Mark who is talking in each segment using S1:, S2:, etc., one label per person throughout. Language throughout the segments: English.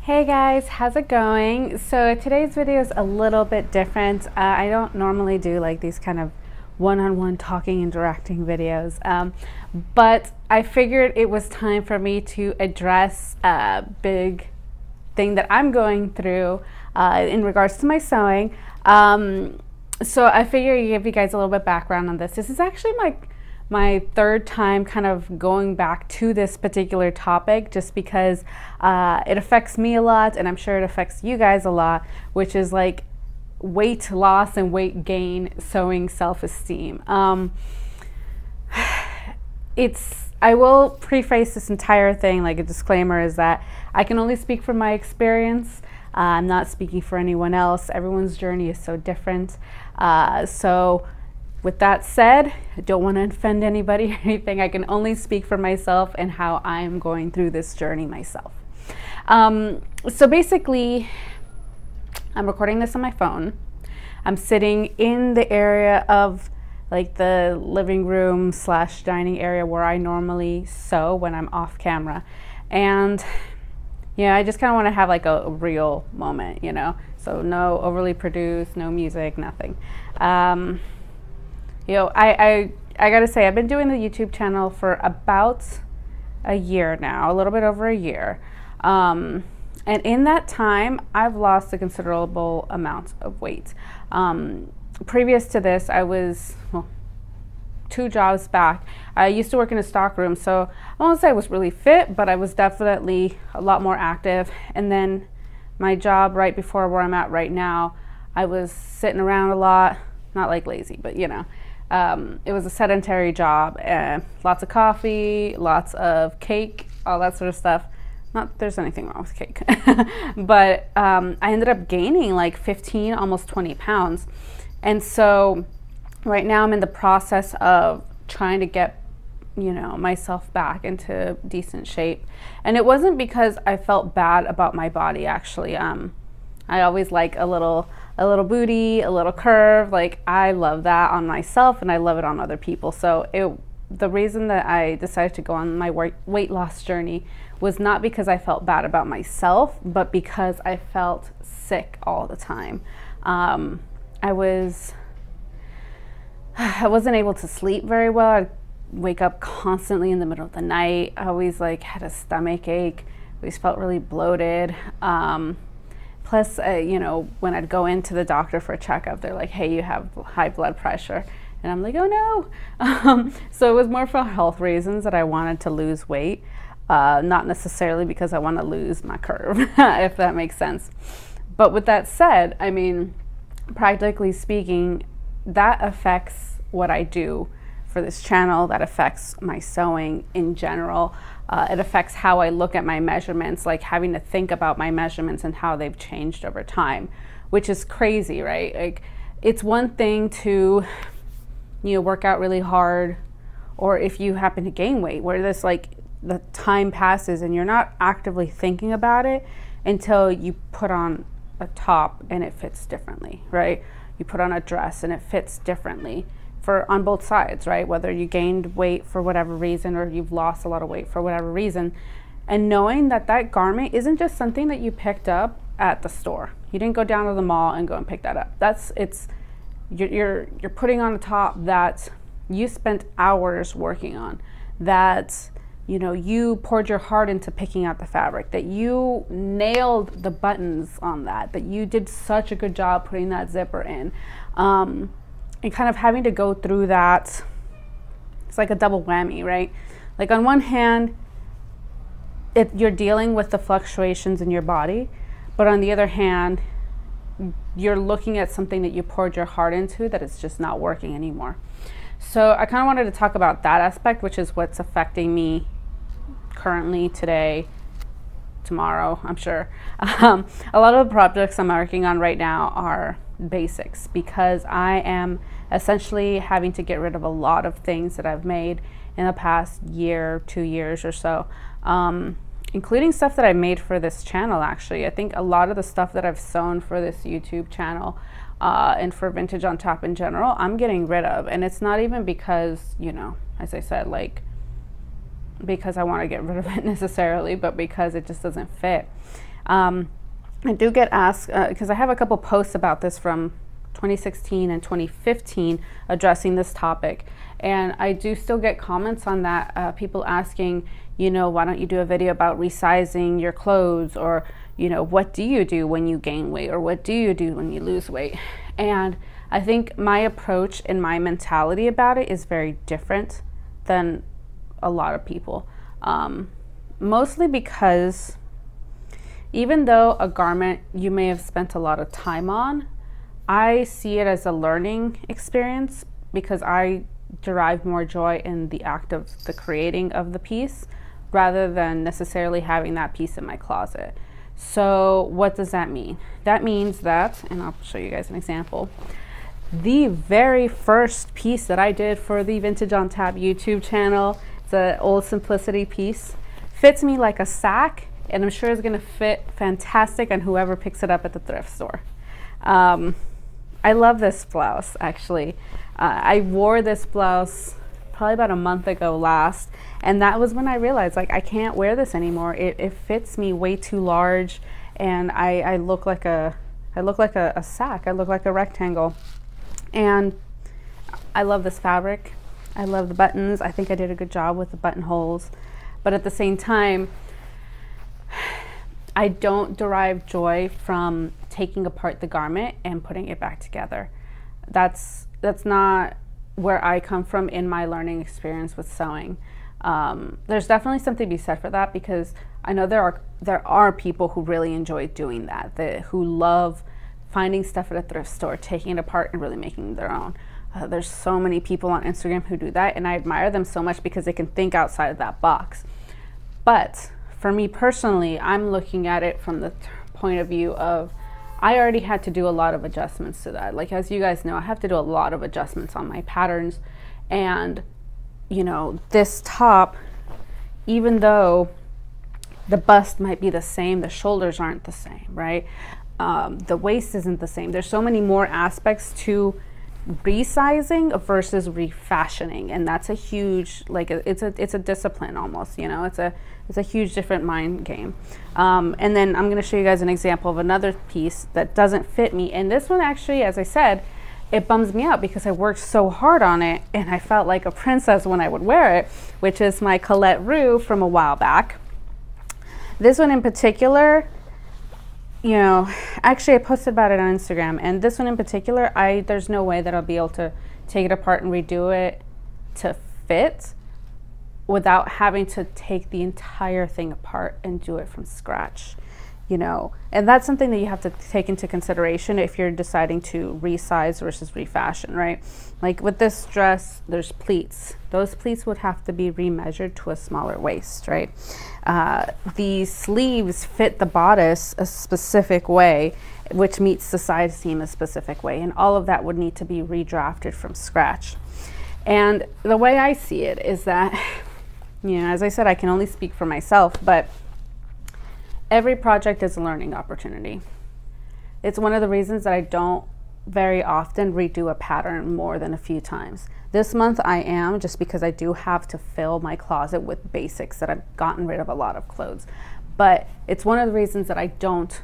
S1: Hey guys, how's it going? So today's video is a little bit different. I don't normally do like these kind of one-on-one talking, interacting videos, but I figured it was time for me to address a big thing that I'm going through in regards to my sewing. So I figured I'd give you guys a little bit of background on this. This is actually my third time kind of going back to this particular topic, just because it affects me a lot, and I'm sure it affects you guys a lot, which is like weight loss and weight gain, sewing, self-esteem. I will preface this entire thing like a disclaimer is that I can only speak from my experience. I'm not speaking for anyone else. Everyone's journey is so different. So with that said, I don't want to offend anybody or anything. I can only speak for myself and how I'm going through this journey myself. So basically, I'm recording this on my phone. I'm sitting in the area of like the living room / dining area where I normally sew when I'm off camera. And yeah, I just kind of want to have like a real moment, you know? So no overly produced, no music, nothing. You know, I gotta say, I've been doing the YouTube channel for about a year now, a little bit over a year. And in that time, I've lost a considerable amount of weight. Previous to this, I was, well, 2 jobs back, I used to work in a stockroom, so I won't say I was really fit, but I was definitely a lot more active. And then my job right before where I'm at right now, I was sitting around a lot, not like lazy, but you know. It was a sedentary job, and lots of coffee, lots of cake, all that sort of stuff. Not that there's anything wrong with cake, but I ended up gaining like 15, almost 20 pounds. And so right now I'm in the process of trying to get, you know, myself back into decent shape. And it wasn't because I felt bad about my body, actually. I always like a little booty, a little curve. Like, I love that on myself and I love it on other people. So the reason that I decided to go on my weight loss journey was not because I felt bad about myself, but because I felt sick all the time. I wasn't able to sleep very well. I'd wake up constantly in the middle of the night. I always like had a stomach ache. Always felt really bloated. Plus, you know, when I'd go into the doctor for a checkup, they're like, hey, you have high blood pressure. And I'm like, oh no. So it was more for health reasons that I wanted to lose weight, not necessarily because I want to lose my curve, if that makes sense. But with that said, I mean, practically speaking, that affects what I do for this channel. That affects my sewing in general. It affects how I look at my measurements, like having to think about my measurements and how they've changed over time, which is crazy, right? Like, it's one thing to, you know, work out really hard, or if you happen to gain weight, where this, like, the time passes and you're not actively thinking about it until you put on a top and it fits differently, right? You put on a dress and it fits differently on both sides, right? Whether you gained weight for whatever reason or you've lost a lot of weight for whatever reason. And knowing that that garment isn't just something that you picked up at the store. You didn't go down to the mall and go and pick that up. You're putting on a top that you spent hours working on, that, you know, you poured your heart into picking out the fabric, that you nailed the buttons on that you did such a good job putting that zipper in. And kind of having to go through that, it's like a double whammy, right? Like, on one hand, you're dealing with the fluctuations in your body, but on the other hand, you're looking at something that you poured your heart into that it's just not working anymore. So I kind of wanted to talk about that aspect, which is what's affecting me currently, today, tomorrow, I'm sure. A lot of the projects I'm working on right now are basics, because I am essentially having to get rid of a lot of things that I've made in the past year, 2 years or so, including stuff that I made for this channel. Actually, I think a lot of the stuff that I've sewn for this YouTube channel and for Vintage on Top in general, I'm getting rid of. And it's not even because, you know, as I said, like, because I want to get rid of it necessarily, but because it just doesn't fit. I do get asked, because I have a couple posts about this from 2016 and 2015 addressing this topic, and I do still get comments on that, people asking, you know, why don't you do a video about resizing your clothes, or, you know, what do you do when you gain weight, or what do you do when you lose weight? And I think my approach and my mentality about it is very different than a lot of people, mostly because even though a garment you may have spent a lot of time on, I see it as a learning experience, because I derive more joy in the act of the creating of the piece rather than necessarily having that piece in my closet. So what does that mean? That means that, and I'll show you guys an example, the very first piece that I did for the Vintage on Tap YouTube channel, it's an old Simplicity piece, fits me like a sack, and I'm sure it's gonna fit fantastic on whoever picks it up at the thrift store. I love this blouse, actually. I wore this blouse probably about a month ago last, and that was when I realized, like, I can't wear this anymore. It fits me way too large, and I look like a sack. I look like a rectangle. And I love this fabric. I love the buttons. I think I did a good job with the buttonholes, but at the same time, I don't derive joy from taking apart the garment and putting it back together. That's not where I come from in my learning experience with sewing. There's definitely something to be said for that, because I know there are people who really enjoy doing that, who love finding stuff at a thrift store, taking it apart and really making their own. There's so many people on Instagram who do that, and I admire them so much because they can think outside of that box. But for me personally, I'm looking at it from the point of view of, I already had to do a lot of adjustments to that. Like, as you guys know, I have to do a lot of adjustments on my patterns. And, you know, this top, even though the bust might be the same, the shoulders aren't the same, right? The waist isn't the same. There's so many more aspects to resizing versus refashioning, and that's a huge, like, it's a discipline almost, you know. It's a huge different mind game. And then I'm going to show you guys an example of another piece that doesn't fit me, and this one actually, as I said, it bums me out because I worked so hard on it and I felt like a princess when I would wear it, which is my Colette Rue from a while back. This one in particular, you know, actually I posted about it on Instagram, and this one in particular, there's no way that I'll be able to take it apart and redo it to fit without having to take the entire thing apart and do it from scratch, you know. And that's something that you have to take into consideration if you're deciding to resize versus refashion, right? Like with this dress, there's pleats. Those pleats would have to be remeasured to a smaller waist, right? The sleeves fit the bodice a specific way, which meets the side seam a specific way, and all of that would need to be redrafted from scratch. And the way I see it is that, you know, as I said, I can only speak for myself, but every project is a learning opportunity. It's one of the reasons that I don't very often redo a pattern more than a few times. This month I am, just because I do have to fill my closet with basics, that I've gotten rid of a lot of clothes. But it's one of the reasons that I don't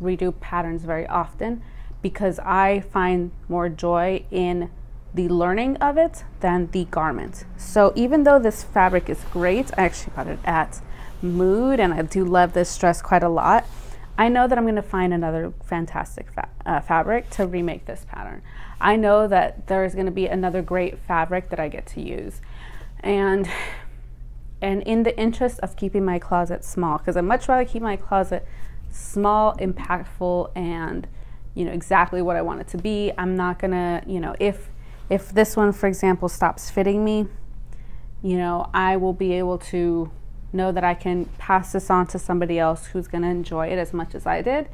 S1: redo patterns very often, because I find more joy in the learning of it than the garment. So even though this fabric is great, I actually bought it at Mood, and I do love this dress quite a lot, I know that I'm going to find another fantastic fabric to remake this pattern. I know that there's going to be another great fabric that I get to use. And in the interest of keeping my closet small, because I'd much rather keep my closet small, impactful, and, you know, exactly what I want it to be. I'm not going to, you know, if this one, for example, stops fitting me, you know, I will be able to know that I can pass this on to somebody else who's going to enjoy it as much as I did,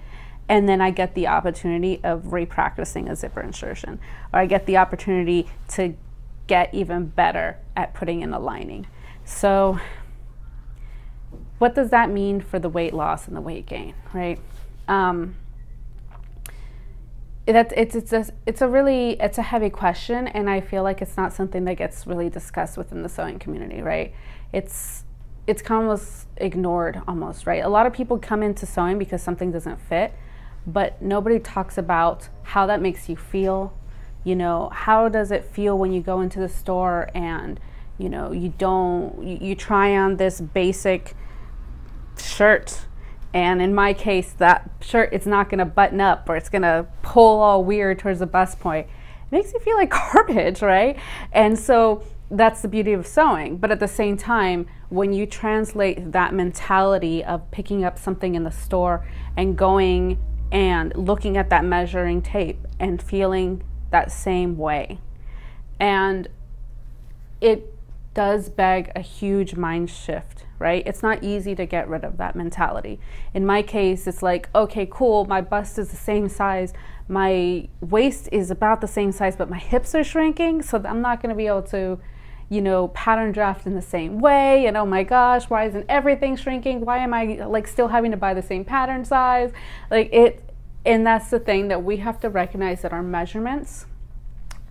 S1: and then I get the opportunity of repracticing a zipper insertion, or I get the opportunity to get even better at putting in a lining. So what does that mean for the weight loss and the weight gain, right? It's a heavy question, and I feel like it's not something that gets really discussed within the sewing community, right? it's kind of almost ignored almost, right? A lot of people come into sewing because something doesn't fit, but nobody talks about how that makes you feel. You know, how does it feel when you go into the store and, you know, you try on this basic shirt, and in my case, that shirt, it's not going to button up, or it's going to pull all weird towards the bust point. It makes you feel like garbage, right? And so that's the beauty of sewing. But at the same time, when you translate that mentality of picking up something in the store and going and looking at that measuring tape and feeling that same way, and it does beg a huge mind shift, right? It's not easy to get rid of that mentality. In my case, it's like, okay, cool, my bust is the same size, my waist is about the same size, but my hips are shrinking, so I'm not going to be able to, you know, pattern draft in the same way. And oh my gosh, why isn't everything shrinking? Why am I like still having to buy the same pattern size? Like it, and that's the thing, that we have to recognize that our measurements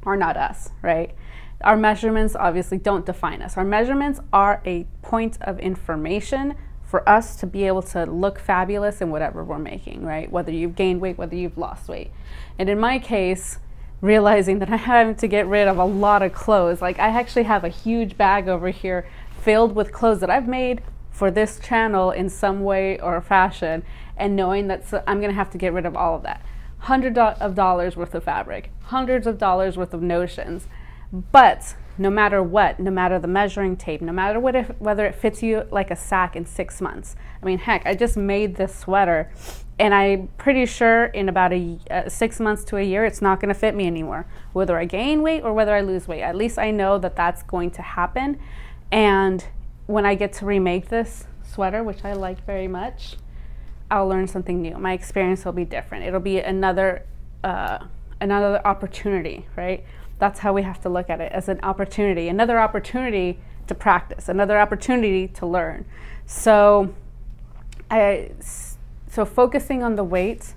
S1: are not us, right? Our measurements obviously don't define us. Our measurements are a point of information for us to be able to look fabulous in whatever we're making, right? Whether you've gained weight, whether you've lost weight. And in my case, realizing that I had to get rid of a lot of clothes. Like I actually have a huge bag over here filled with clothes that I've made for this channel in some way or fashion, and knowing that I'm gonna have to get rid of all of that. Hundreds of dollars worth of fabric, hundreds of dollars worth of notions. But no matter what, no matter the measuring tape, no matter whether it fits you like a sack in 6 months. I mean, heck, I just made this sweater, and I'm pretty sure in about 6 months to a year, it's not going to fit me anymore. Whether I gain weight or whether I lose weight, at least I know that that's going to happen. And when I get to remake this sweater, which I like very much, I'll learn something new. My experience will be different. It'll be another opportunity, right? That's how we have to look at it, as an opportunity, another opportunity to practice, another opportunity to learn. So focusing on the weight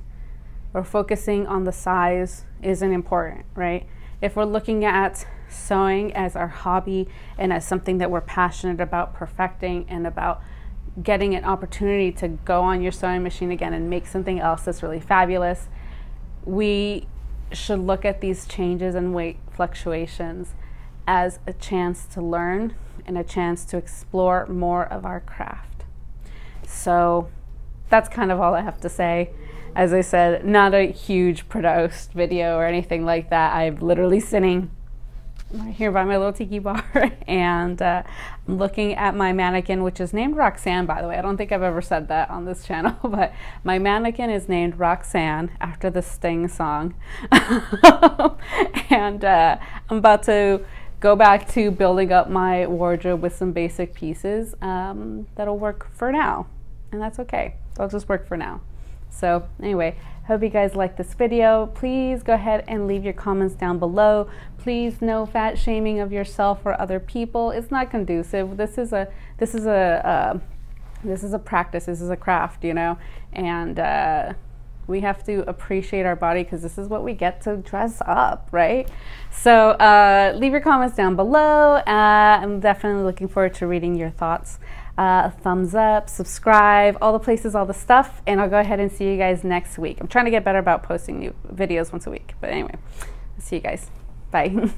S1: or focusing on the size isn't important, right? If we're looking at sewing as our hobby and as something that we're passionate about perfecting and about getting an opportunity to go on your sewing machine again and make something else that's really fabulous, we should look at these changes in weight fluctuations as a chance to learn and a chance to explore more of our craft. So that's kind of all I have to say. As I said, not a huge produced video or anything like that. I'm literally sitting right here by my little tiki bar and I'm looking at my mannequin, which is named Roxanne, by the way. I don't think I've ever said that on this channel, but my mannequin is named Roxanne after the Sting song. And I'm about to go back to building up my wardrobe with some basic pieces that'll work for now, and that's okay. They'll just work for now. So anyway, hope you guys like this video. Please go ahead and leave your comments down below. Please, no fat shaming of yourself or other people. It's not conducive. This is a practice. This is a craft, you know, and we have to appreciate our body because this is what we get to dress up, right? So leave your comments down below. I'm definitely looking forward to reading your thoughts. Thumbs up, subscribe, all the places, all the stuff, and I'll go ahead and see you guys next week. I'm trying to get better about posting new videos once a week, but anyway, I'll see you guys. Bye.